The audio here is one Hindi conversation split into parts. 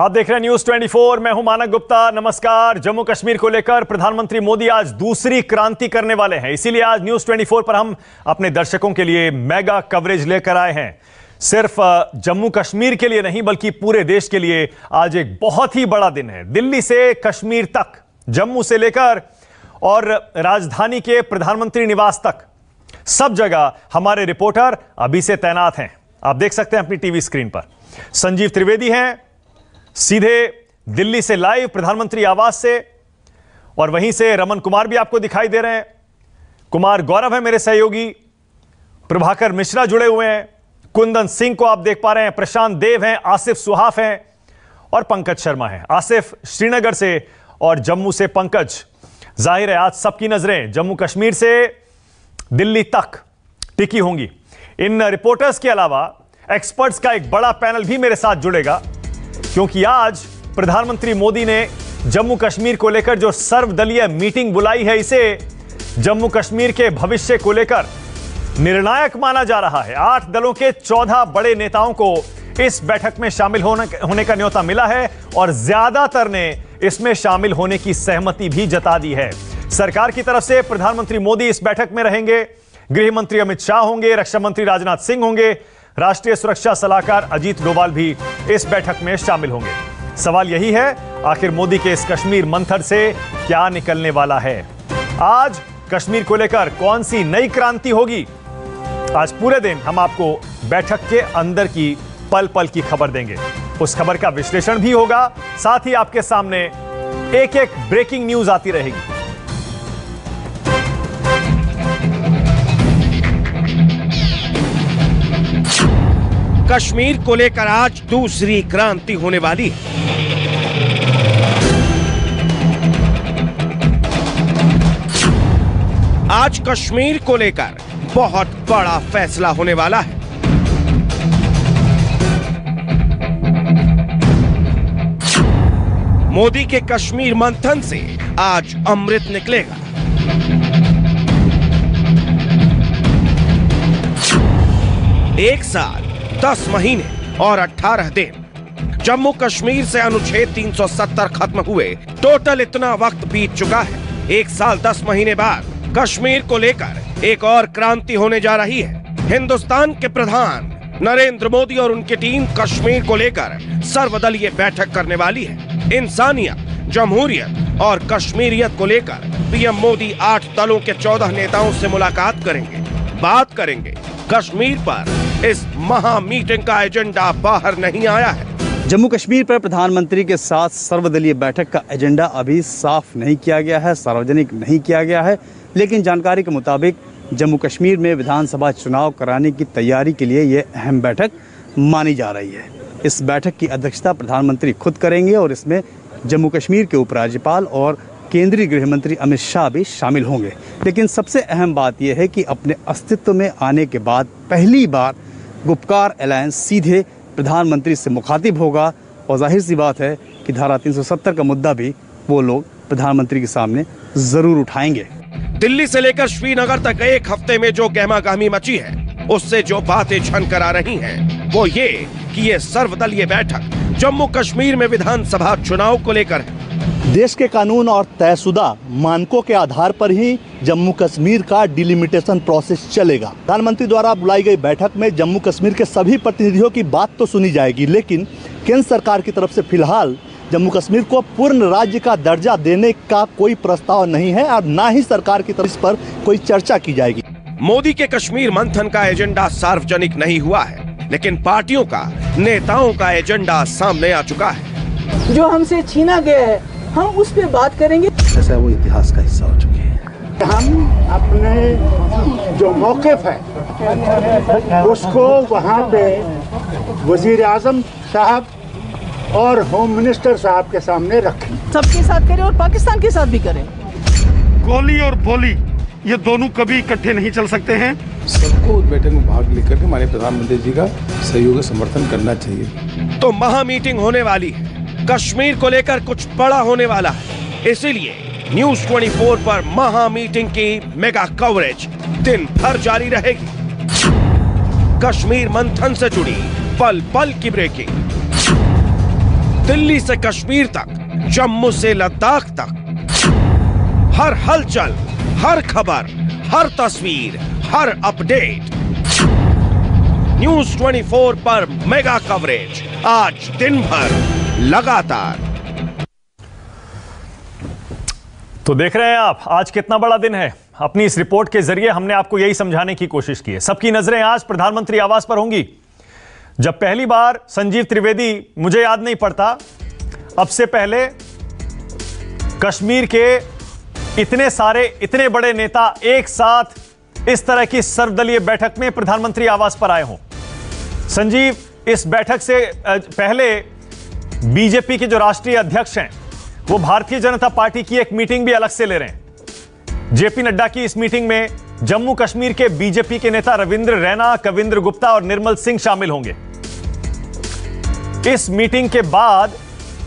आप देख रहे हैं न्यूज 24। मैं हूं मानक गुप्ता। नमस्कार। जम्मू कश्मीर को लेकर प्रधानमंत्री मोदी आज दूसरी क्रांति करने वाले हैं, इसीलिए आज न्यूज 24 पर हम अपने दर्शकों के लिए मेगा कवरेज लेकर आए हैं। सिर्फ जम्मू कश्मीर के लिए नहीं बल्कि पूरे देश के लिए आज एक बहुत ही बड़ा दिन है। दिल्ली से कश्मीर तक, जम्मू से लेकर और राजधानी के प्रधानमंत्री निवास तक, सब जगह हमारे रिपोर्टर अभी से तैनात हैं। आप देख सकते हैं अपनी टीवी स्क्रीन पर। संजीव त्रिवेदी हैं सीधे दिल्ली से लाइव प्रधानमंत्री आवास से, और वहीं से रमन कुमार भी आपको दिखाई दे रहे हैं। कुमार गौरव है मेरे सहयोगी, प्रभाकर मिश्रा जुड़े हुए हैं, कुंदन सिंह को आप देख पा रहे हैं, प्रशांत देव हैं, आसिफ सुहाफ हैं और पंकज शर्मा हैं। आसिफ श्रीनगर से और जम्मू से पंकज। जाहिर है आज सबकी नजरें जम्मू कश्मीर से दिल्ली तक टिकी होंगी। इन रिपोर्टर्स के अलावा एक्सपर्ट्स का एक बड़ा पैनल भी मेरे साथ जुड़ेगा, क्योंकि आज प्रधानमंत्री मोदी ने जम्मू कश्मीर को लेकर जो सर्वदलीय मीटिंग बुलाई है, इसे जम्मू कश्मीर के भविष्य को लेकर निर्णायक माना जा रहा है। 8 दलों के 14 बड़े नेताओं को इस बैठक में शामिल होने का न्योता मिला है और ज्यादातर ने इसमें शामिल होने की सहमति भी जता दी है। सरकार की तरफ से प्रधानमंत्री मोदी इस बैठक में रहेंगे, गृह मंत्री अमित शाह होंगे, रक्षा मंत्री राजनाथ सिंह होंगे, राष्ट्रीय सुरक्षा सलाहकार अजीत डोभाल भी इस बैठक में शामिल होंगे। सवाल यही है, आखिर मोदी के इस कश्मीर मंथन से क्या निकलने वाला है? आज कश्मीर को लेकर कौन सी नई क्रांति होगी? आज पूरे दिन हम आपको बैठक के अंदर की पल पल की खबर देंगे। उस खबर का विश्लेषण भी होगा, साथ ही आपके सामने एक एक ब्रेकिंग न्यूज आती रहेगी। कश्मीर को लेकर आज दूसरी क्रांति होने वाली है। आज कश्मीर को लेकर बहुत बड़ा फैसला होने वाला है। मोदी के कश्मीर मंथन से आज अमृत निकलेगा। एक साल 10 महीने और 18 दिन जम्मू कश्मीर से अनुच्छेद 370 खत्म हुए। टोटल इतना वक्त बीत चुका है। 1 साल 10 महीने बाद कश्मीर को लेकर एक और क्रांति होने जा रही है। हिंदुस्तान के प्रधान नरेंद्र मोदी और उनकी टीम कश्मीर को लेकर सर्वदलीय बैठक करने वाली है। इंसानियत, जमहूरियत और कश्मीरियत को लेकर पीएम मोदी 8 दलों के 14 नेताओं से मुलाकात करेंगे, बात करेंगे। कश्मीर पर इस महा मीटिंग का एजेंडा बाहर नहीं आया है। जम्मू कश्मीर पर प्रधानमंत्री के साथ सर्वदलीय बैठक का एजेंडा अभी साफ नहीं किया गया है, सार्वजनिक नहीं किया गया है, लेकिन जानकारी के मुताबिक जम्मू कश्मीर में विधानसभा चुनाव कराने की तैयारी के लिए ये अहम बैठक मानी जा रही है। इस बैठक की अध्यक्षता प्रधानमंत्री खुद करेंगे और इसमें जम्मू कश्मीर के उपराज्यपाल और केंद्रीय गृह मंत्री अमित शाह भी शामिल होंगे। लेकिन सबसे अहम बात यह है कि अपने अस्तित्व में आने के बाद पहली बार गुपकार अलायंस सीधे प्रधानमंत्री से मुखातिब होगा, और जाहिर सी बात है कि धारा 370 का मुद्दा भी वो लोग प्रधानमंत्री के सामने जरूर उठाएंगे। दिल्ली से लेकर श्रीनगर तक एक हफ्ते में जो गहमागहमी मची है, उससे जो बातें छनकर आ रही हैं, वो ये कि ये सर्वदलीय बैठक जम्मू कश्मीर में विधानसभा चुनाव को लेकर है। देश के कानून और तयशुदा मानकों के आधार पर ही जम्मू कश्मीर का डिलिमिटेशन प्रोसेस चलेगा। प्रधानमंत्री द्वारा बुलाई गई बैठक में जम्मू कश्मीर के सभी प्रतिनिधियों की बात तो सुनी जाएगी, लेकिन केंद्र सरकार की तरफ से फिलहाल जम्मू कश्मीर को पूर्ण राज्य का दर्जा देने का कोई प्रस्ताव नहीं है और न ही सरकार की तरफ इस पर कोई चर्चा की जाएगी। मोदी के कश्मीर मंथन का एजेंडा सार्वजनिक नहीं हुआ है, लेकिन पार्टियों का, नेताओं का एजेंडा सामने आ चुका है। जो हमसे छीना गया है हम उस पे बात करेंगे। ऐसा वो इतिहास का हिस्सा हो चुके हैं। हम अपने जो मौक़िफ़ है उसको वहाँ पे वज़ीर आज़म साहब और होम मिनिस्टर साहब के सामने रखें। सबके साथ करें और पाकिस्तान के साथ भी करें। गोली और बोली ये दोनों कभी इकट्ठे नहीं चल सकते हैं। सबको बैठक में भाग लेकर के हमारे प्रधानमंत्री जी का सहयोग समर्थन करना चाहिए। तो महा मीटिंग होने वाली है, कश्मीर को लेकर कुछ बड़ा होने वाला है, इसीलिए न्यूज 24 पर महा मीटिंग की मेगा कवरेज दिन भर जारी रहेगी। कश्मीर मंथन से जुड़ी पल पल की ब्रेकिंग, दिल्ली से कश्मीर तक, जम्मू से लद्दाख तक, हर हलचल, हर खबर, हर तस्वीर, हर अपडेट, न्यूज 24 पर मेगा कवरेज आज दिन भर लगातार। तो देख रहे हैं आप आज कितना बड़ा दिन है। अपनी इस रिपोर्ट के जरिए हमने आपको यही समझाने की कोशिश की है। सबकी नजरें आज प्रधानमंत्री आवास पर होंगी। जब पहली बार संजीव त्रिवेदी, मुझे याद नहीं पड़ता अब से पहले कश्मीर के इतने सारे इतने बड़े नेता एक साथ इस तरह की सर्वदलीय बैठक में प्रधानमंत्री आवास पर आए हों। संजीव, इस बैठक से पहले बीजेपी के जो राष्ट्रीय अध्यक्ष हैं वो भारतीय जनता पार्टी की एक मीटिंग भी अलग से ले रहे हैं। जेपी नड्डा की इस मीटिंग में जम्मू कश्मीर के बीजेपी के नेता रविंद्र रैना, कविंद्र गुप्ता और निर्मल सिंह शामिल होंगे। इस मीटिंग के बाद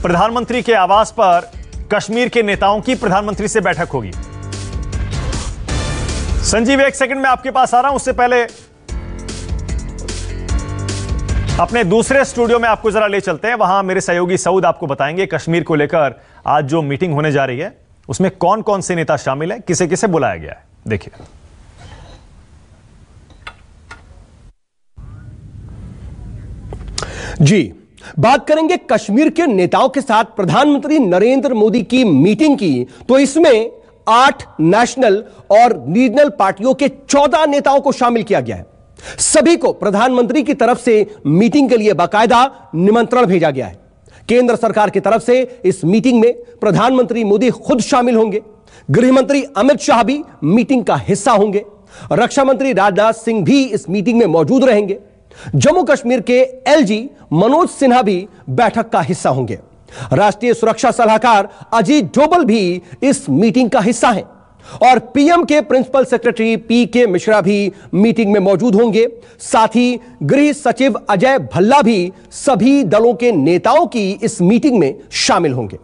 प्रधानमंत्री के आवास पर कश्मीर के नेताओं की प्रधानमंत्री से बैठक होगी। संजीव, एक सेकंड में आपके पास आ रहा हूं। उससे पहले अपने दूसरे स्टूडियो में आपको जरा ले चलते हैं। वहां मेरे सहयोगी सऊद आपको बताएंगे कश्मीर को लेकर आज जो मीटिंग होने जा रही है उसमें कौन कौन से नेता शामिल हैं, किसे किसे बुलाया गया है। देखिए, जी बात करेंगे कश्मीर के नेताओं के साथ प्रधानमंत्री नरेंद्र मोदी की मीटिंग की, तो इसमें 8 नेशनल और रीजनल पार्टियों के 14 नेताओं को शामिल किया गया है। सभी को प्रधानमंत्री की तरफ से मीटिंग के लिए बाकायदा निमंत्रण भेजा गया है। केंद्र सरकार की तरफ से इस मीटिंग में प्रधानमंत्री मोदी खुद शामिल होंगे। गृह मंत्री अमित शाह भी मीटिंग का हिस्सा होंगे। रक्षा मंत्री राजनाथ सिंह भी इस मीटिंग में मौजूद रहेंगे। जम्मू कश्मीर के एलजी मनोज सिन्हा भी बैठक का हिस्सा होंगे। राष्ट्रीय सुरक्षा सलाहकार अजीत डोभाल भी इस मीटिंग का हिस्सा हैं और पीएम के प्रिंसिपल सेक्रेटरी पीके मिश्रा भी मीटिंग में मौजूद होंगे। साथ ही गृह सचिव अजय भल्ला भी सभी दलों के नेताओं की इस मीटिंग में शामिल होंगे।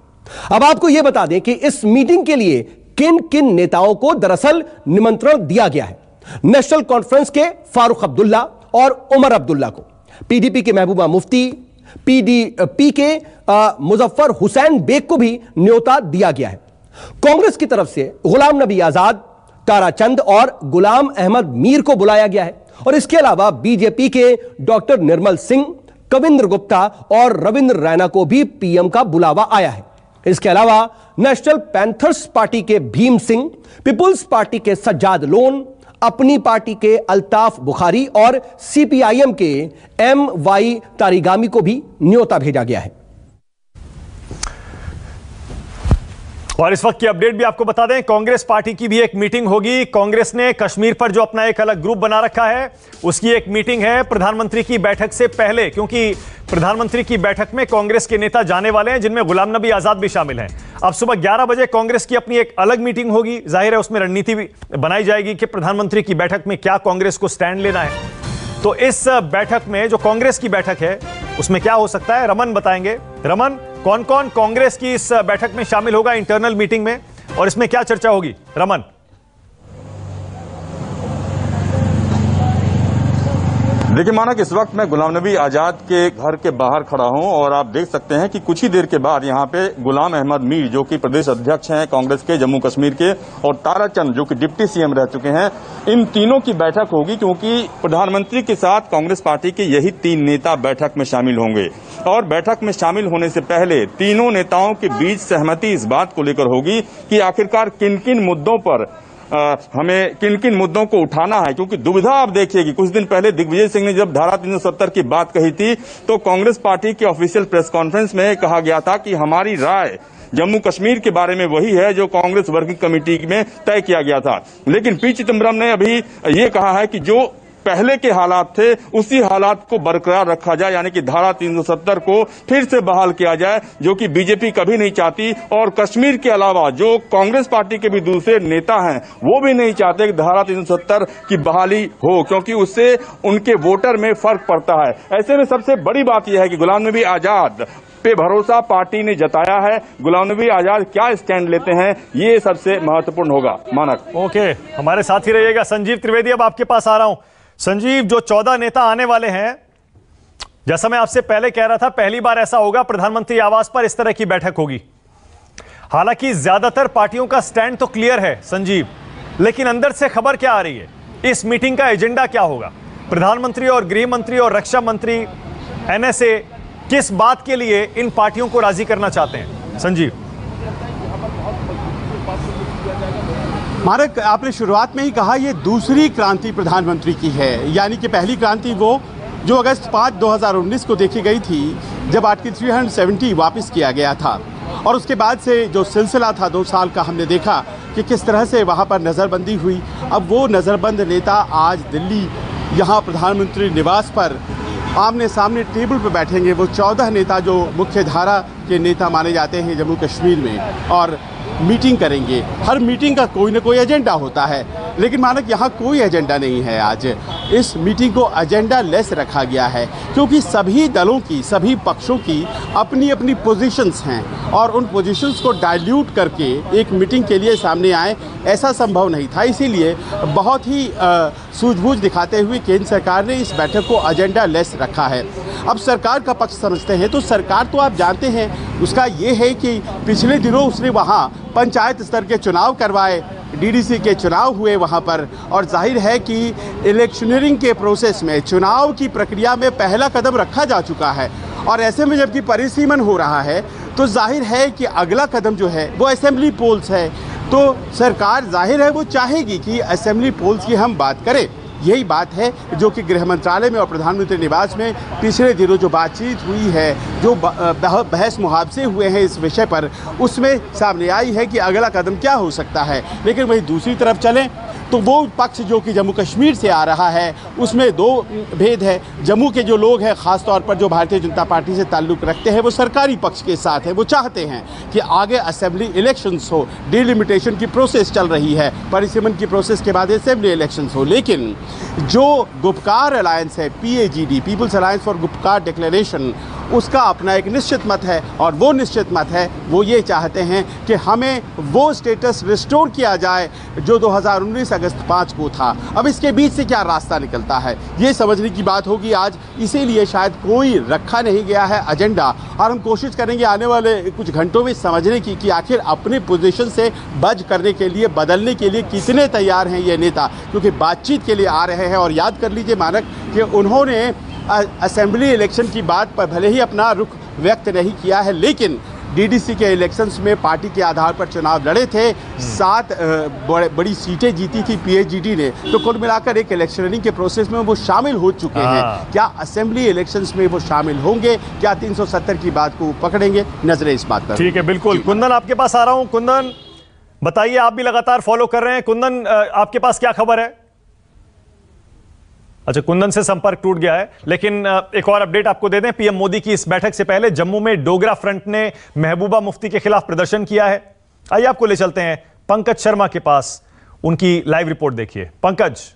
अब आपको यह बता दें कि इस मीटिंग के लिए किन किन नेताओं को दरअसल निमंत्रण दिया गया है। नेशनल कॉन्फ्रेंस के फारूक अब्दुल्ला और उमर अब्दुल्ला को, पीडीपी के महबूबा मुफ्ती, पीके मुजफ्फर हुसैन बेग को भी न्योता दिया गया है। कांग्रेस की तरफ से गुलाम नबी आजाद, ताराचंद और गुलाम अहमद मीर को बुलाया गया है और इसके अलावा बीजेपी के डॉक्टर निर्मल सिंह, कविंद्र गुप्ता और रविंद्र रैना को भी पीएम का बुलावा आया है। इसके अलावा नेशनल पैंथर्स पार्टी के भीम सिंह, पीपुल्स पार्टी के सज्जाद लोन, अपनी पार्टी के अल्ताफ बुखारी और सीपीआईएम के एम.वाई. तारिगामी को भी न्योता भेजा गया है। और इस वक्त की अपडेट भी आपको बता दें, कांग्रेस पार्टी की भी एक मीटिंग होगी। कांग्रेस ने कश्मीर पर जो अपना एक अलग ग्रुप बना रखा है उसकी एक मीटिंग है प्रधानमंत्री की बैठक से पहले, क्योंकि प्रधानमंत्री की बैठक में कांग्रेस के नेता जाने वाले हैं जिनमें गुलाम नबी आजाद भी शामिल हैं। अब सुबह 11 बजे कांग्रेस की अपनी एक अलग मीटिंग होगी। जाहिर है उसमें रणनीति भी बनाई जाएगी कि प्रधानमंत्री की बैठक में क्या कांग्रेस को स्टैंड लेना है। तो इस बैठक में जो कांग्रेस की बैठक है उसमें क्या हो सकता है, रमन बताएंगे। रमन, कौन कौन कांग्रेस की इस बैठक में शामिल होगा इंटरनल मीटिंग में और इसमें क्या चर्चा होगी? रमन, देखिए मानक, इस वक्त मैं गुलाम नबी आजाद के घर के बाहर खड़ा हूं और आप देख सकते हैं कि कुछ ही देर के बाद यहां पे गुलाम अहमद मीर जो कि प्रदेश अध्यक्ष हैं कांग्रेस के जम्मू कश्मीर के, और ताराचंद जो कि डिप्टी सीएम रह चुके हैं, इन तीनों की बैठक होगी। क्योंकि प्रधानमंत्री के साथ कांग्रेस पार्टी के यही 3 नेता बैठक में शामिल होंगे और बैठक में शामिल होने से पहले तीनों नेताओं के बीच सहमति इस बात को लेकर होगी कि आखिरकार किन किन मुद्दों पर हमें किन किन मुद्दों को उठाना है। क्योंकि दुविधा आप देखिए कि कुछ दिन पहले दिग्विजय सिंह ने जब धारा 370 की बात कही थी तो कांग्रेस पार्टी के ऑफिशियल प्रेस कॉन्फ्रेंस में कहा गया था कि हमारी राय जम्मू कश्मीर के बारे में वही है जो कांग्रेस वर्किंग कमेटी में तय किया गया था। लेकिन पी चिदम्बरम ने अभी ये कहा है कि जो पहले के हालात थे उसी हालात को बरकरार रखा जाए, यानी कि धारा 370 को फिर से बहाल किया जाए, जो कि बीजेपी कभी नहीं चाहती। और कश्मीर के अलावा जो कांग्रेस पार्टी के भी दूसरे नेता हैं वो भी नहीं चाहते कि धारा 370 की बहाली हो, क्योंकि उससे उनके वोटर में फर्क पड़ता है। ऐसे में सबसे बड़ी बात यह है कि गुलाम नबी आजाद पे भरोसा पार्टी ने जताया है। गुलाम नबी आजाद क्या स्टैंड लेते हैं ये सबसे महत्वपूर्ण होगा। मानक, ओके, हमारे साथ ही रहिएगा। संजीव त्रिवेदी, अब आपके पास आ रहा हूं। संजीव, जो 14 नेता आने वाले हैं जैसा मैं आपसे पहले कह रहा था, पहली बार ऐसा होगा प्रधानमंत्री आवास पर इस तरह की बैठक होगी। हालांकि ज्यादातर पार्टियों का स्टैंड तो क्लियर है संजीव, लेकिन अंदर से खबर क्या आ रही है, इस मीटिंग का एजेंडा क्या होगा? प्रधानमंत्री और गृह मंत्री और रक्षा मंत्री एनएसए किस बात के लिए इन पार्टियों को राजी करना चाहते हैं? संजीव, मारक, आपने शुरुआत में ही कहा यह दूसरी क्रांति प्रधानमंत्री की है, यानी कि पहली क्रांति वो जो अगस्त 5, 2019 को देखी गई थी, जब आर्टिकल 370 वापस किया गया था। और उसके बाद से जो सिलसिला था 2 साल का, हमने देखा कि किस तरह से वहाँ पर नज़रबंदी हुई। अब वो नज़रबंद नेता आज दिल्ली यहाँ प्रधानमंत्री निवास पर आमने सामने टेबल पर बैठेंगे। वो 14 नेता जो मुख्य धारा के नेता माने जाते हैं जम्मू कश्मीर में, और मीटिंग करेंगे। हर मीटिंग का कोई ना कोई एजेंडा होता है, लेकिन मानक यहाँ कोई एजेंडा नहीं है। आज इस मीटिंग को एजेंडा लेस रखा गया है, क्योंकि सभी दलों की, सभी पक्षों की अपनी अपनी पोजीशंस हैं, और उन पोजीशंस को डाइल्यूट करके एक मीटिंग के लिए सामने आए, ऐसा संभव नहीं था। इसीलिए बहुत ही सूझबूझ दिखाते हुए केंद्र सरकार ने इस बैठक को एजेंडा लेस रखा है। अब सरकार का पक्ष समझते हैं तो सरकार तो आप जानते हैं उसका ये है कि पिछले दिनों उसने वहाँ पंचायत स्तर के चुनाव करवाए, डीडीसी के चुनाव हुए वहाँ पर, और जाहिर है कि इलेक्शनरिंग के प्रोसेस में, चुनाव की प्रक्रिया में पहला कदम रखा जा चुका है। और ऐसे में जबकि परिसीमन हो रहा है तो जाहिर है कि अगला कदम जो है वो असेंबली पोल्स है। तो सरकार जाहिर है वो चाहेगी कि असेंबली पोल्स की हम बात करें। यही बात है जो कि गृह मंत्रालय में और प्रधानमंत्री निवास में पिछले दिनों जो बातचीत हुई है, जो बहस मुहावजे हुए हैं इस विषय पर, उसमें सामने आई है कि अगला कदम क्या हो सकता है। लेकिन वहीं दूसरी तरफ चलें तो वो पक्ष जो कि जम्मू कश्मीर से आ रहा है, उसमें 2 भेद है। जम्मू के जो लोग हैं, ख़ास तौर पर जो भारतीय जनता पार्टी से ताल्लुक़ रखते हैं, वो सरकारी पक्ष के साथ है। वो चाहते हैं कि आगे असेंबली इलेक्शंस हो, डिलिमिटेशन की प्रोसेस चल रही है, परिसीमन की प्रोसेस के बाद असेंबली इलेक्शंस हो। लेकिन जो गुपकार अलायंस है, PAGD, People's Alliance for Gupkar Declaration, उसका अपना एक निश्चित मत है, और वो निश्चित मत है, वो ये चाहते हैं कि हमें वो स्टेटस रिस्टोर किया जाए जो 2019 अगस्त 5 को था। अब इसके बीच से क्या रास्ता निकलता है, ये समझने की बात होगी आज। इसीलिए शायद कोई रखा नहीं गया है एजेंडा, और हम कोशिश करेंगे आने वाले कुछ घंटों में समझने की कि आखिर अपने पोजीशन से बच करने के लिए, बदलने के लिए कितने तैयार हैं ये नेता, क्योंकि बातचीत के लिए आ रहे हैं। और याद कर लीजिए मानक कि उन्होंने असेंबली इलेक्शन की बात पर भले ही अपना रुख व्यक्त नहीं किया है, लेकिन डीडीसी के इलेक्शंस में पार्टी के आधार पर चुनाव लड़े थे, 7 बड़ी सीटें जीती थी PAGD ने। तो कुल मिलाकर एक इलेक्शनरिंग के प्रोसेस में वो शामिल हो चुके हैं। क्या असेंबली इलेक्शंस में वो शामिल होंगे? क्या 370 की बात को पकड़ेंगे? नजरें इस बात पर। ठीक है, बिल्कुल। कुंदन, आपके पास आ रहा हूं। कुंदन, बताइए, आप भी लगातार फॉलो कर रहे हैं। कुंदन, आपके पास क्या खबर है? अच्छा, कुंदन से संपर्क टूट गया है, लेकिन एक और अपडेट आपको दे दें। पीएम मोदी की इस बैठक से पहले जम्मू में डोगरा फ्रंट ने महबूबा मुफ्ती के खिलाफ प्रदर्शन किया है। आइए आपको ले चलते हैं पंकज शर्मा के पास, उनकी लाइव रिपोर्ट देखिए। पंकज,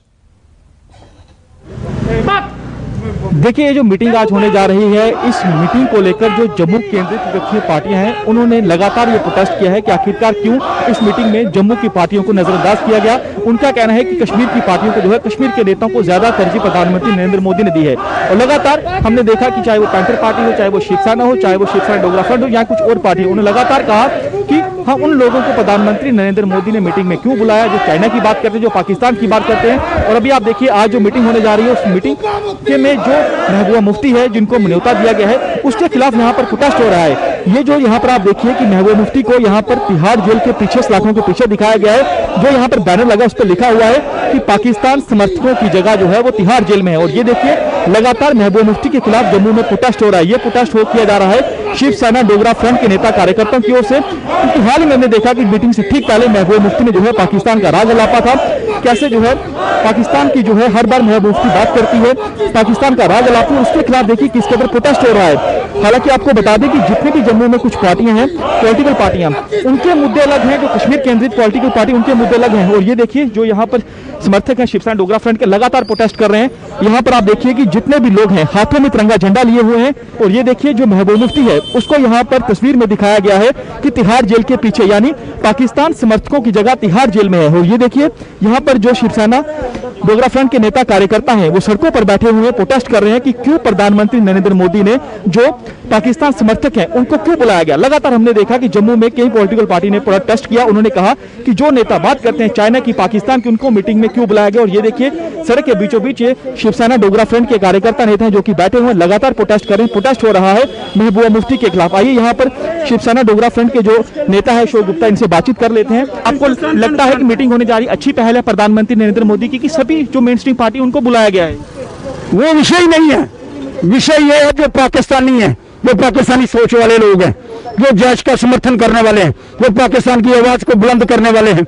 देखिए, ये जो मीटिंग आज होने जा रही है, इस मीटिंग को लेकर जो जम्मू केंद्रित विपक्षी पार्टियां हैं, उन्होंने लगातार ये प्रोटेस्ट किया है कि आखिरकार क्यों इस मीटिंग में जम्मू की पार्टियों को नजरअंदाज किया गया। उनका कहना है कि कश्मीर की पार्टियों को जो है, कश्मीर के नेताओं को ज्यादा तरजीह प्रधानमंत्री नरेंद्र मोदी ने दी है। और लगातार हमने देखा कि चाहे वो पैंथर पार्टी हो, चाहे वो शिवसेना हो, चाहे वो शिवसेना डोगरा फ्रंट हो, या कुछ और पार्टी, उन्होंने लगातार कहा कि हम उन लोगों को प्रधानमंत्री नरेंद्र मोदी ने मीटिंग में क्यों बुलाया जो चाइना की बात करते हैं, जो पाकिस्तान की बात करते हैं। और अभी आप देखिए, आज जो मीटिंग होने जा रही है, उस मीटिंग के में जो महबूबा मुफ्ती है, जिनको न्योता दिया गया है, उसके खिलाफ यहाँ पर प्रोटेस्ट हो रहा है। ये जो यहाँ पर आप देखिए कि महबूबा मुफ्ती को यहाँ पर तिहाड़ जेल के पीछे, सलाखों के पीछे दिखाया गया है। जो यहाँ पर बैनर लगा, उस पर लिखा हुआ है कि पाकिस्तान समर्थकों की जगह जो है वो तिहाड़ जेल में है। और ये देखिए, लगातार महबूबा मुफ्ती के खिलाफ जम्मू में प्रोटेस्ट हो रहा है। ये प्रोटेस्ट किया जा रहा है शिवसेना डोगरा फ्रंट के नेता कार्यकर्ताओं की ओर से। क्योंकि हाल ही में हमने देखा कि मीटिंग से ठीक पहले महबूबा मुफ्ती ने जो है पाकिस्तान का राग अलापा था। कैसे जो है पाकिस्तान की जो है हर बार महबूबा मुफ्ती बात करती है, पाकिस्तान का राग अलापी, उसके खिलाफ देखिए किस कदर प्रोटेस्ट हो रहा है। हालांकि आपको बता दें कि जितने भी जम्मू में कुछ पार्टियां हैं, पॉलिटिकल पार्टियां, उनके मुद्दे अलग हैं। जो कश्मीर केंद्रित पॉलिटिकल पार्टी, उनके मुद्दे अलग हैं। और ये देखिए, जो यहाँ पर समर्थक हैं शिवसेना डोगरा फ्रंट के, लगातार प्रोटेस्ट कर रहे हैं। यहाँ पर आप देखिए कि जितने भी लोग हैं, हाथों में तिरंगा झंडा लिए हुए हैं। और ये देखिए, जो महबूबा मुफ्ती है, उसको यहाँ पर तस्वीर में दिखाया गया है कि तिहाड़ जेल के पीछे, यानी पाकिस्तान समर्थकों की जगह तिहाड़ जेल में है। और ये देखिए, यहाँ पर जो शिवसेना डोगरा फ्रंट के नेता कार्यकर्ता हैं वो सड़कों पर बैठे हुए प्रोटेस्ट कर रहे हैं कि क्यों प्रधानमंत्री नरेंद्र मोदी ने जो पाकिस्तान समर्थक हैं उनको क्यों बुलाया गया। लगातार हमने देखा कि जम्मू में कई पॉलिटिकल पार्टी ने प्रोटेस्ट किया। उन्होंने कहा कि जो नेता बात करते हैं चाइना की, पाकिस्तान की, उनको मीटिंग में क्यों बुलाया गया। और ये देखिए सड़क के बीचों बीच ये शिवसेना डोगरा फ्रंट के कार्यकर्ता नेता हैं जो कि बैठे हुए लगातार प्रोटेस्ट कर रहे हैं। प्रोटेस्ट हो रहा है महबूबा मुफ्ती के खिलाफ। आइए यहाँ पर शिवसेना डोगरा फ्रंट के जो नेता है अशोक गुप्ता, इनसे बातचीत कर लेते हैं। आपको लगता है कि मीटिंग होने जा रही अच्छी पहल है प्रधानमंत्री नरेंद्र मोदी की कि सभी जो मेन स्ट्रीम पार्टी उनको बुलाया गया है? वो विषय नहीं है। विषय ये है जो पाकिस्तानी है, जो पाकिस्तानी सोच वाले लोग हैं, जो जैश का समर्थन करने वाले हैं, जो पाकिस्तान की आवाज को बुलंद करने वाले हैं,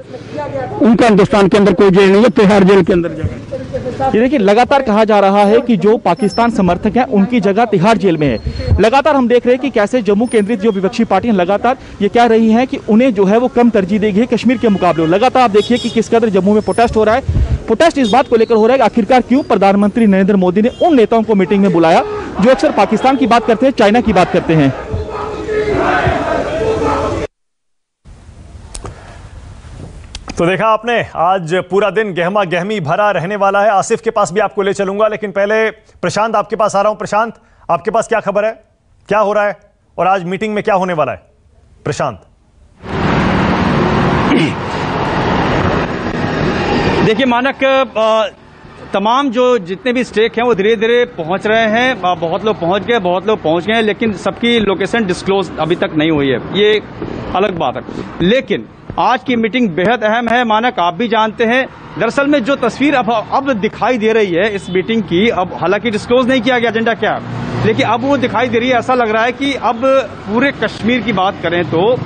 उनका हिंदुस्तान के अंदर कोई जेल नहीं है, तिहाड़ जेल के अंदर जगह। ये देखिए लगातार कहा जा रहा है कि जो पाकिस्तान समर्थक हैं उनकी जगह तिहाड़ जेल में है। लगातार हम देख रहे हैं कि कैसे जम्मू केंद्रित जो विपक्षी पार्टियां लगातार ये कह रही हैं कि उन्हें जो है वो कम तरजीह देगी है कश्मीर के मुकाबले। लगातार आप देखिए कि किस कदर जम्मू में प्रोटेस्ट हो रहा है। प्रोटेस्ट इस बात को लेकर हो रहा है कि आखिरकार क्यों प्रधानमंत्री नरेंद्र मोदी ने उन नेताओं को मीटिंग में बुलाया जो अक्सर पाकिस्तान की बात करते हैं, चाइना की बात करते हैं। तो देखा आपने, आज पूरा दिन गहमा गहमी भरा रहने वाला है। आसिफ के पास भी आपको ले चलूंगा, लेकिन पहले प्रशांत आपके पास आ रहा हूं। प्रशांत, आपके पास क्या खबर है, क्या हो रहा है और आज मीटिंग में क्या होने वाला है? प्रशांत। देखिए मानक, तमाम जो जितने भी स्टेक हैं वो धीरे धीरे पहुंच रहे हैं। बहुत लोग पहुंच गए, बहुत लोग पहुंच गए हैं, लेकिन सबकी लोकेशन डिस्क्लोज अभी तक नहीं हुई है, ये अलग बात है। लेकिन आज की मीटिंग बेहद अहम है मानक, आप भी जानते हैं। दरअसल में जो तस्वीर अब दिखाई दे रही है इस मीटिंग की, अब हालांकि डिस्क्लोज नहीं किया गया एजेंडा क्या है, लेकिन अब वो दिखाई दे रही है। ऐसा लग रहा है कि अब पूरे कश्मीर की बात करें तो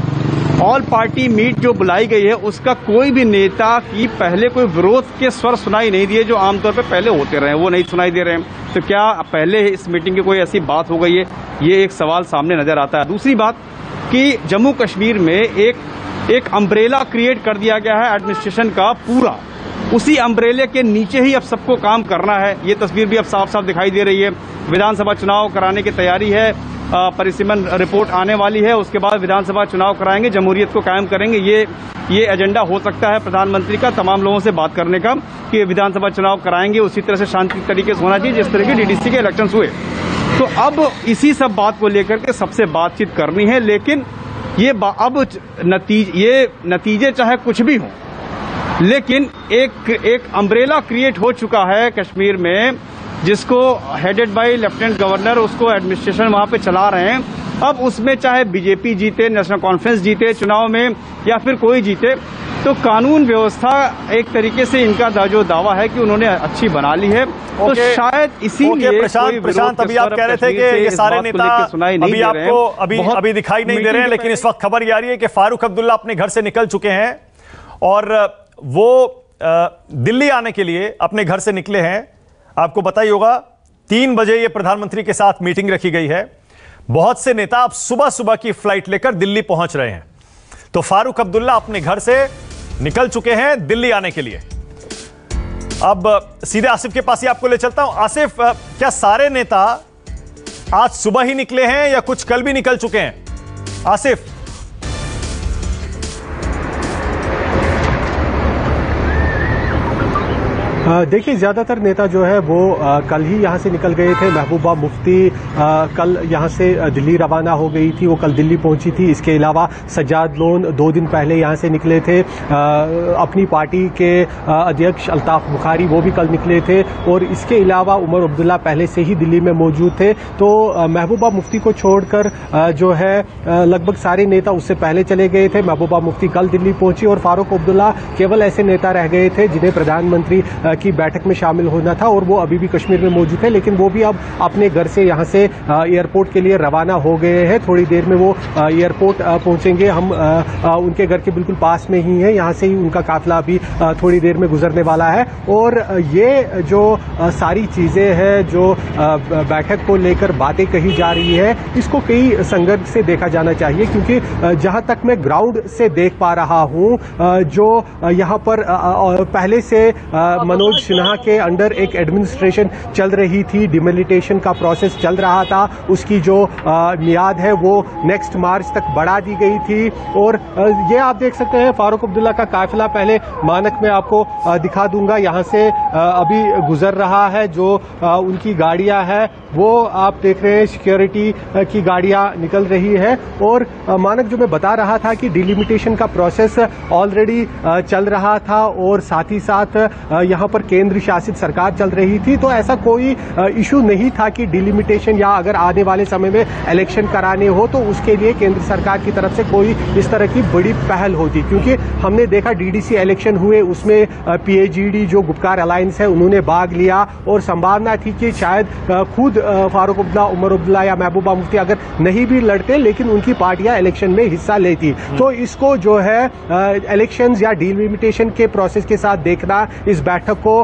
ऑल पार्टी मीट जो बुलाई गई है उसका कोई भी नेता की पहले कोई विरोध के स्वर सुनाई नहीं दिए जो आमतौर पर पहले होते रहे, वो नहीं सुनाई दे रहे हैं। तो क्या पहले इस मीटिंग की कोई ऐसी बात हो गई है, ये एक सवाल सामने नजर आता है। दूसरी बात कि जम्मू कश्मीर में एक अम्ब्रेला क्रिएट कर दिया गया है एडमिनिस्ट्रेशन का पूरा, उसी अम्ब्रेले के नीचे ही अब सबको काम करना है। ये तस्वीर भी अब साफ साफ दिखाई दे रही है। विधानसभा चुनाव कराने की तैयारी है, परिसीमन रिपोर्ट आने वाली है, उसके बाद विधानसभा चुनाव कराएंगे, जमहूरियत को कायम करेंगे। ये एजेंडा हो सकता है प्रधानमंत्री का तमाम लोगों से बात करने का कि विधानसभा चुनाव कराएंगे, उसी तरह से शांति तरीके से होना चाहिए जिस तरह के डीडीसी के इलेक्शंस हुए। तो अब इसी सब बात को लेकर के सबसे बातचीत करनी है। लेकिन अब नतीजे चाहे कुछ भी हो, लेकिन एक अम्ब्रेला क्रिएट हो चुका है कश्मीर में जिसको हेडेड बाय लेफ्टिनेंट गवर्नर, उसको एडमिनिस्ट्रेशन वहां पे चला रहे हैं। अब उसमें चाहे बीजेपी जीते, नेशनल कॉन्फ्रेंस जीते चुनाव में या फिर कोई जीते, तो कानून व्यवस्था एक तरीके से इनका जो दावा है कि उन्होंने अच्छी बना ली है। तो शायद इसीलिए प्रशांत, अभी आप कह रहे थे कि ये सारे नेता अभी आपको अभी दिखाई नहीं दे रहे हैं, लेकिन इस वक्त खबर ये आ रही है कि फारूक अब्दुल्ला अपने घर से निकल चुके हैं और वो दिल्ली आने के लिए अपने घर से निकले हैं। आपको पता ही होगा 3 बजे ये प्रधानमंत्री के साथ मीटिंग रखी गई है। बहुत से नेता अब सुबह सुबह की फ्लाइट लेकर दिल्ली पहुंच रहे हैं। तो फारूक अब्दुल्ला अपने घर से निकल चुके हैं दिल्ली आने के लिए। अब सीधे आसिफ के पास ही आपको ले चलता हूं। आसिफ, क्या सारे नेता आज सुबह ही निकले हैं या कुछ कल भी निकल चुके हैं? आसिफ। देखिए, ज़्यादातर नेता जो है वो कल ही यहाँ से निकल गए थे। महबूबा मुफ्ती कल यहाँ से दिल्ली रवाना हो गई थी, वो कल दिल्ली पहुंची थी। इसके अलावा सज्जाद लोन 2 दिन पहले यहाँ से निकले थे। अपनी पार्टी के अध्यक्ष अल्ताफ बुखारी वो भी कल निकले थे और इसके अलावा उमर अब्दुल्ला पहले से ही दिल्ली में मौजूद थे। तो महबूबा मुफ्ती को छोड़कर जो है लगभग सारे नेता उससे पहले चले गए थे। महबूबा मुफ्ती कल दिल्ली पहुंची और फारूक अब्दुल्ला केवल ऐसे नेता रह गए थे जिन्हें प्रधानमंत्री की बैठक में शामिल होना था और वो अभी भी कश्मीर में मौजूद है, लेकिन वो भी अब अपने घर से यहाँ से एयरपोर्ट के लिए रवाना हो गए हैं। थोड़ी देर में वो एयरपोर्ट पहुंचेंगे। हम उनके घर के बिल्कुल पास में ही है, यहाँ से ही उनका काफिला अभी थोड़ी देर में गुजरने वाला है। और ये जो सारी चीजें हैं, जो बैठक को लेकर बातें कही जा रही है, इसको कई संदर्भ से देखा जाना चाहिए, क्योंकि जहां तक मैं ग्राउंड से देख पा रहा हूं, जो यहाँ पर पहले से मनोज मनोज सिन्हा के अंडर एक एडमिनिस्ट्रेशन चल रही थी, डिमिलिटेशन का प्रोसेस चल रहा था, उसकी जो मियाद है वो नेक्स्ट मार्च तक बढ़ा दी गई थी। और ये आप देख सकते हैं फारूक अब्दुल्ला का काफिला, पहले मानक में आपको दिखा दूंगा, यहाँ से अभी गुजर रहा है। जो उनकी गाड़ियां हैं वो आप देख रहे हैं, सिक्योरिटी की गाड़ियां निकल रही है। और मानक जो मैं बता रहा था कि डिलिमिटेशन का प्रोसेस ऑलरेडी चल रहा था और साथ ही साथ यहां पर केंद्र शासित सरकार चल रही थी, तो ऐसा कोई इशू नहीं था कि डिलिमिटेशन या अगर आने वाले समय में इलेक्शन कराने हो तो उसके लिए केंद्र सरकार की तरफ से कोई इस तरह की बड़ी पहल होती। क्योंकि हमने देखा डीडीसी इलेक्शन हुए, उसमें पीएजीडी जो गुपकार अलायंस है उन्होंने भाग लिया और संभावना थी कि शायद खुद फारूक अब्दुल्ला, उमर अब्दुल्ला या महबूबा मुफ्ती अगर नहीं भी लड़ते लेकिन उनकी पार्टियां इलेक्शन में हिस्सा लेती। तो इसको जो है इलेक्शंस या डिलिमिटेशन के प्रोसेस के साथ देखना इस बैठक को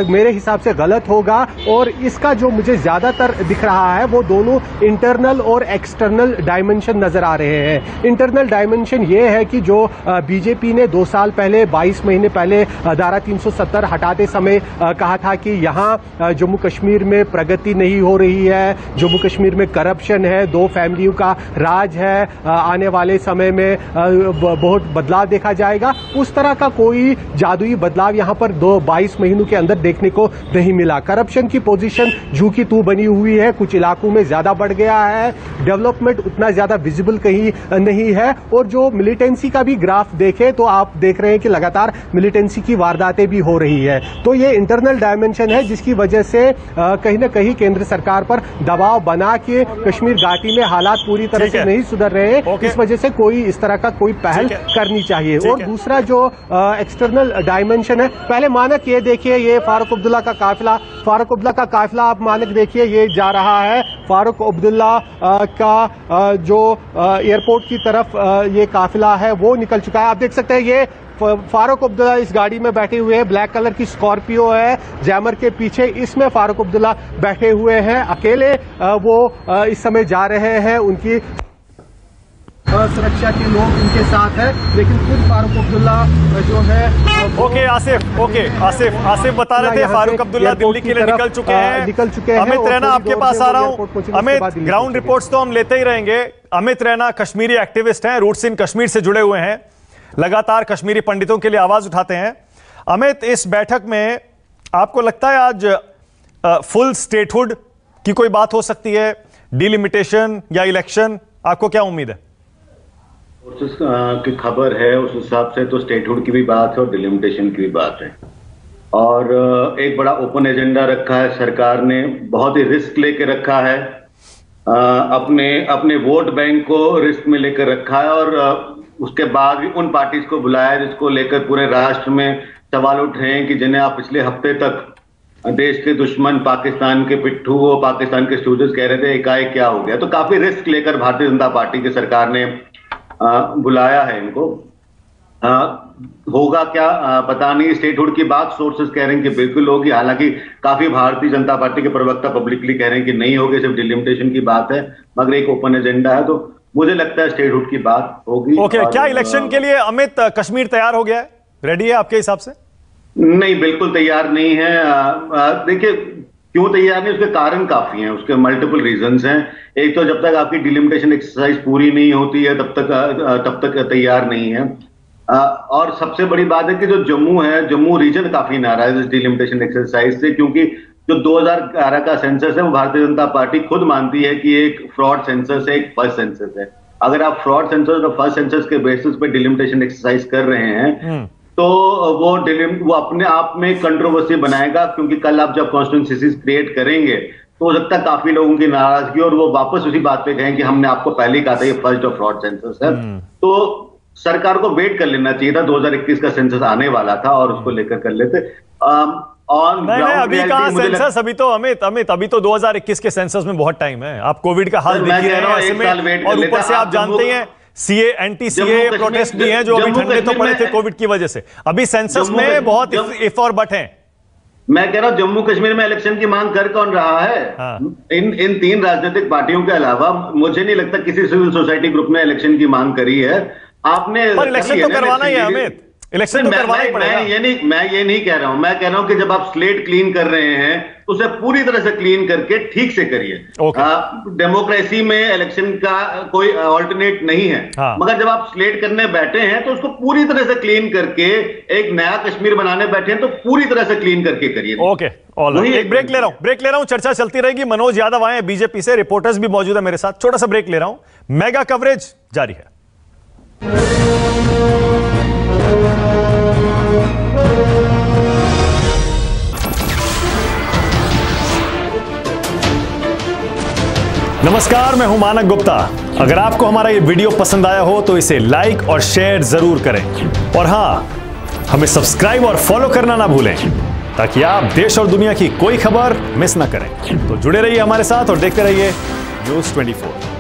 मेरे हिसाब से गलत होगा। और इसका जो मुझे ज्यादातर दिख रहा है वो दोनों इंटरनल और एक्सटर्नल डायमेंशन नजर आ रहे हैं। इंटरनल डायमेंशन ये है कि जो बीजेपी ने 2 साल पहले 22 महीने पहले धारा 370 हटाते समय कहा था कि यहाँ जम्मू कश्मीर में प्रगति नहीं हो रही है, जम्मू कश्मीर में करप्शन है, 2 फैमिलियों का राज है, आने वाले समय में बहुत बदलाव देखा जाएगा। उस तरह का कोई जादुई बदलाव यहाँ पर 22 महीनों के अंदर देखने को नहीं मिला। करप्शन की पोजीशन जू की तू बनी हुई है, कुछ इलाकों में ज्यादा बढ़ गया है, डेवलपमेंट उतना ज्यादा विजिबल कहीं नहीं है। और जो मिलिटेंसी का भी ग्राफ देखें तो आप देख रहे हैं कि लगातार मिलिटेंसी की वारदातें भी हो रही है। तो ये इंटरनल डायमेंशन है जिसकी वजह से कहीं ना कहीं केंद्र सरकार पर दबाव बना के कश्मीर घाटी में हालात पूरी तरह से नहीं सुधर रहे हैं। इस वजह से कोई इस तरह का कोई पहल करनी चाहिए। और दूसरा जो एक्सटर्नल डायमेंशन है, पहले मानक ये देखिए, ये फारूक अब्दुल्ला का काफिला, फारूक अब्दुल्ला का काफिला आप मानक देखिए, ये जा रहा है फारूक अब्दुल्ला का जो एयरपोर्ट की तरफ ये काफिला है वो निकल चुका है। आप देख सकते हैं ये फारूक अब्दुल्ला इस गाड़ी में बैठे हुए हैं, ब्लैक कलर की स्कॉर्पियो है, जैमर के पीछे इसमें फारूक अब्दुल्ला बैठे हुए हैं, अकेले वो इस समय जा रहे हैं। उनकी सुरक्षा के लोग उनके साथ है, लेकिन खुद फारूक अब्दुल्ला जो है ओके आसिफ बता रहे थे फारूक अब्दुल्ला दिल्ली के लिए निकल चुके हैं। अमित रैना आपके पास आ रहा हूं। अमित, ग्राउंड रिपोर्ट्स तो हम लेते ही रहेंगे। अमित रैना कश्मीरी एक्टिविस्ट हैं, रूट्स इन कश्मीर से जुड़े हुए हैं, लगातार कश्मीरी पंडितों के लिए आवाज उठाते हैं। अमित, इस बैठक में आपको लगता है आज फुल स्टेटहुड की कोई बात हो सकती है, डिलिमिटेशन या इलेक्शन? आपको क्या उम्मीद है? की खबर है उस हिसाब से तो स्टेटहुड की भी बात है और डिलिमिटेशन की भी बात है। और एक बड़ा ओपन एजेंडा रखा है सरकार ने, बहुत ही रिस्क लेके रखा है, अपने वोट बैंक को रिस्क में लेकर रखा है। और उसके बाद भी उन पार्टीज को बुलाया जिसको लेकर पूरे राष्ट्र में सवाल उठ रहे हैं कि जिन्हें आप पिछले हफ्ते तक देश के दुश्मन, पाकिस्तान के पिट्ठू, वो पाकिस्तान के स्टूडेंट्स कह रहे थे एकाएक क्या हो गया। तो काफी रिस्क लेकर भारतीय जनता पार्टी की सरकार ने बुलाया है इनको। होगा क्या पता नहीं। स्टेटहुड की बात सोर्सेस कह रहे हैं कि बिल्कुल होगी, हालांकि काफी भारतीय जनता पार्टी के प्रवक्ता पब्लिकली कह रहे हैं कि नहीं होगी, सिर्फ डिलिमिटेशन की बात है, मगर एक ओपन एजेंडा है। तो मुझे लगता है स्टेटहुड की बात होगी। ओके, क्या इलेक्शन के लिए अमित कश्मीर तैयार हो गया है, रेडी है आपके हिसाब से? नहीं, बिल्कुल तैयार नहीं है। देखिए क्यों तैयार नहीं, उसके कारण काफी हैं, उसके मल्टीपल रीजंस हैं। एक तो जब तक आपकी डिलिमिटेशन एक्सरसाइज पूरी नहीं होती है तब तक तैयार नहीं है। और सबसे बड़ी बात है कि जो जम्मू है, जम्मू रीजन काफी नाराज है इस डिलिमिटेशन एक्सरसाइज से, क्योंकि जो 2011 का सेंसस है वो भारतीय जनता पार्टी खुद मानती है कि एक फ्रॉड सेंसस है, एक फर्स्ट सेंसस है। अगर आप फ्रॉड सेंसस और फर्स्ट सेंसस के बेसिस पे डिलिमिटेशन एक्सरसाइज कर रहे हैं तो वो अपने आप में कंट्रोवर्सी बनाएगा, क्योंकि कल आप जब कॉन्स्टिट्यूंसीज क्रिएट करेंगे तो हो सकता है काफी लोगों की नाराजगी और वो वापस उसी बात पे कहें कि हमने आपको पहले ही कहा था ये फर्स्ट और फ्रॉड सेंसस है। तो सरकार को वेट कर लेना चाहिए था, 2021 का सेंसस आने वाला था और उसको लेकर कर लेते। नहीं, अभी कहां सेंसस, अभी तो अमित अभी तो 2021 के सेंसस में बहुत टाइम है। आप कोविड का हाल देखिए ऐसे में, और ऊपर से आप जानते हैं सीए, एंटी सीए प्रोटेस्ट भी हैं जो अभी ठंडे तो पड़े थे कोविड की वजह से। अभी सेंसस में बहुत इफ और बट हैं। मैं कह रहा हूं जम्मू कश्मीर में इलेक्शन की मांग कर कौन रहा है? इन 3 राजनीतिक पार्टियों के अलावा मुझे नहीं लगता किसी सिविल सोसाइटी ग्रुप ने इलेक्शन की मांग करी है। आपने पर इलेक्शन तो करवाना ही है अमित, इलेक्शन तो करवाना ही पड़ेगा। मैं ये नहीं कह रहा हूं। मैं कह रहा हूं कि जब आप स्लेट क्लीन कर रहे हैं तो उसे पूरी तरह से क्लीन करके ठीक से करिए। डेमोक्रेसी में इलेक्शन का कोई ऑल्टरनेट नहीं है। मगर जब आप स्लेट करने बैठे हैं तो उसको पूरी तरह से क्लीन करके एक नया कश्मीर बनाने बैठे हैं तो पूरी तरह से क्लीन करके करिए। ओके, एक ब्रेक ले रहा हूं, चर्चा चलती रहेगी। मनोज यादव आए हैं बीजेपी से, रिपोर्टर्स भी मौजूद है मेरे साथ। छोटा सा ब्रेक ले रहा हूं, मेगा कवरेज जारी है। नमस्कार, मैं हूं मानक गुप्ता। अगर आपको हमारा ये वीडियो पसंद आया हो तो इसे लाइक और शेयर जरूर करें, और हां, हमें सब्सक्राइब और फॉलो करना ना भूलें ताकि आप देश और दुनिया की कोई खबर मिस ना करें। तो जुड़े रहिए हमारे साथ और देखते रहिए न्यूज़ 24।